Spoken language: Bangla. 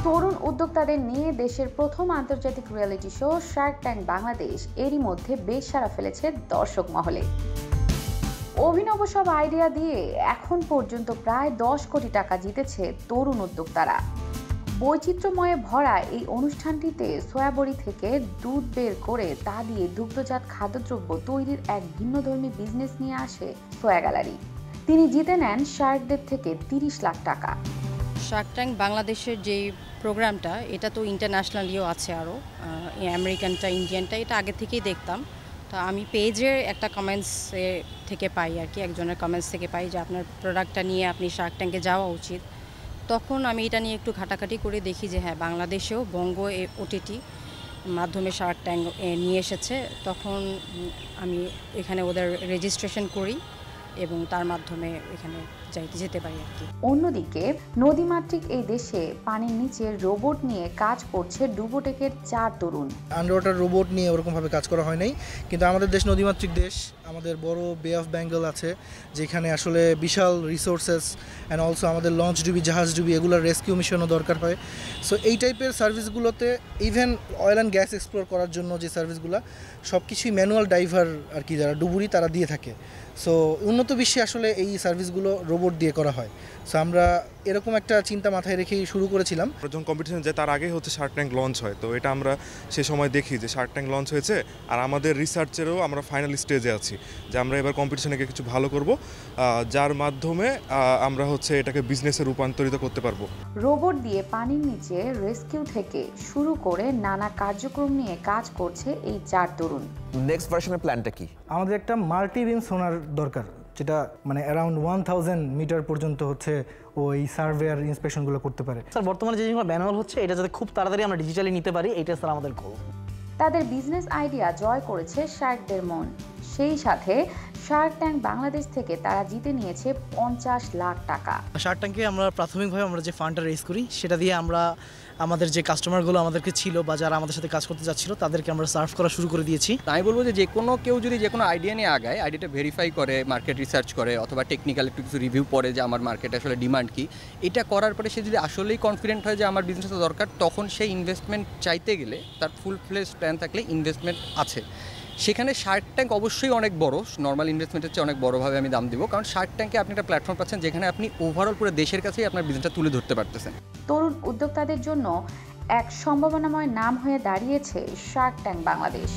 তরুণ উদ্যোক্তাদের নিয়ে দেশের প্রথম আন্তর্জাতিক reality show Shark tank Bangladesh এরই মধ্যে বেশ সাড়া ফেলেছে দর্শক মহলে। অভিনব সব আইডিয়া দিয়ে এখন পর্যন্ত প্রায় 10 কোটি টাকা জিতেছে তরুণ উদ্যোক্তারা। বৈচিত্র্যময়ে ভরা এই অনুষ্ঠানটিতে সয়াবড়ি থেকে দুধ বের করে তা দিয়ে দুগ্ধজাত খাদ্যদ্রব্য তৈরির এক ভিন্নধর্মী বিজনেস নিয়ে আসে সোয়া গ্যালারি। তিনি জিতে নেন শার্কদের থেকে 30 লাখ টাকা। শার্ক ট্যাঙ্ক বাংলাদেশের যে প্রোগ্রামটা, এটা তো ইন্টারন্যাশনালিও আছে, আরও আমেরিকানটা, ইন্ডিয়ানটা, এটা আগে থেকেই দেখতাম। তো আমি পেজের একটা কমেন্টস থেকে পাই আর কি, একজনের কমেন্টস থেকে পাই যে আপনার প্রোডাক্টটা নিয়ে আপনি শার্ক ট্যাঙ্কে যাওয়া উচিত। তখন আমি এটা নিয়ে একটু ঘাটাঘাটি করে দেখি যে হ্যাঁ, বাংলাদেশেও বঙ্গ ওটিটি মাধ্যমে শার্ক ট্যাঙ্ক নিয়ে এসেছে। তখন আমি এখানে ওদের রেজিস্ট্রেশন করি এবং তার মাধ্যমে এখানে যেতে পারি আর কি। অন্যদিকে নদীমাতৃক এই দেশে পানির নিচে রোবট নিয়ে কাজ করছে ডুবোটেকের 4 তরুণ। আন্ডারওয়াটার রোবট নিয়ে ওরকমভাবে কাজ করা হয় নাই, কিন্তু আমাদের দেশ নদীমাতৃক দেশ, আমাদের বড় বে অফ বেঙ্গল আছে যেখানে আসলে বিশাল রিসোর্সেস অ্যান্ড অলসো আমাদের লঞ্চ ডুবি, জাহাজ ডুবি, এগুলোর রেস্কিউ মিশনও দরকার হয়। সো এই টাইপের সার্ভিসগুলোতে even oil and gas explore করার জন্য যে সার্ভিসগুলো সব কিছুই ম্যানুয়াল ড্রাইভার আর কি, যারা ডুবুরি তারা দিয়ে থাকে। সো উন্নত বিশ্বে আসলে এই সার্ভিসগুলো রোবট দিয়ে করা হয়। সো আমরা এরকম একটা চিন্তা মাথায় রেখেই শুরু করেছিলাম। যখন কম্পিটিশন যায় তার আগেই হচ্ছে শার্ক ট্যাঙ্ক লঞ্চ হয়, তো এটা আমরা সে সময় দেখি যে শার্ক ট্যাঙ্ক লঞ্চ হয়েছে, আর আমাদের রিসার্চেরও আমরা ফাইনাল স্টেজে আছি যে আমরা এবার কম্পিটিশনে কিছু ভালো করব, যার মাধ্যমে আমরা হচ্ছে এটাকে বিজনেসে রূপান্তরিত করতে পারবো। রোবট দিয়ে পানির নিচে রেস্কিউ থেকে শুরু করে নানা কার্যক্রম নিয়ে কাজ করছে এই 4 তরুণ। নেক্সট ভার্সনের প্ল্যানটা কি? আমাদের একটা মাল্টি বিম সোনার দরকার, যেটা মানে অ্যারাউন্ড 1000 মিটার পর্যন্ত হচ্ছে ওই সার্ভেয়ার ইন্সপেকশনগুলো করতে পারে। স্যার বর্তমানে যে জিনিসগুলো ম্যানুয়াল হচ্ছে, এটা যাতে খুব তাড়াতাড়ি আমরা ডিজিটালি নিতে পারি, এইটা স্যার আমাদের গোল। তাদের বিজনেস আইডিয়া জয় করেছে শার্কদের মন। সেই সাথে শার্ক ট্যাঙ্ক বাংলাদেশ থেকে তারা জিতে নিয়েছে 50 লাখ টাকা। শার্ক ট্যাঙ্কে আমরা প্রাথমিকভাবে আমরা যে ফান্ডটা রেজ করি, সেটা দিয়ে আমরা আমাদের যে কাস্টমারগুলো আমাদেরকে ছিল বা যারা আমাদের সাথে কাজ করতে যাচ্ছিল তাদেরকে আমরা সার্ভ করা শুরু করে দিয়েছি। আমি বলবো যে কোনো কেউ যদি যে কোনো আইডিয়া নিয়ে আগায়, আইডিয়াটা ভেরিফাই করে, মার্কেট রিসার্চ করে, অথবা টেকনিক্যাল একটু কিছু রিভিউ পড়ে যে আমার মার্কেটে আসলে ডিমান্ড কি, এটা করার পরে সে যদি আসলেই কনফিডেন্ট হয় যে আমার বিজনেসটা দরকার, তখন সেই ইনভেস্টমেন্ট চাইতে গেলে তার ফুল ফ্লেজ প্ল্যান থাকলে ইনভেস্টমেন্ট আছে। সেখানে শার্ক ট্যাঙ্ক অবশ্যই অনেক বড়, নর্মাল ইনভেস্টমেন্টের চেয়ে অনেক বড়োভাবে আমি দাম দিব, কারণ শার্ক ট্যাঙ্কে আপনি একটা প্ল্যাটফর্ম পাচ্ছেন যেখানে আপনি ওভারঅল পুরো দেশের কাছেই আপনার বিজনেসটা তুলে ধরতে পারতেছেন। তরুণ উদ্যোক্তাদের জন্য এক সম্ভাবনাময় নাম হয়ে দাঁড়িয়েছে শার্ক ট্যাঙ্ক বাংলাদেশ।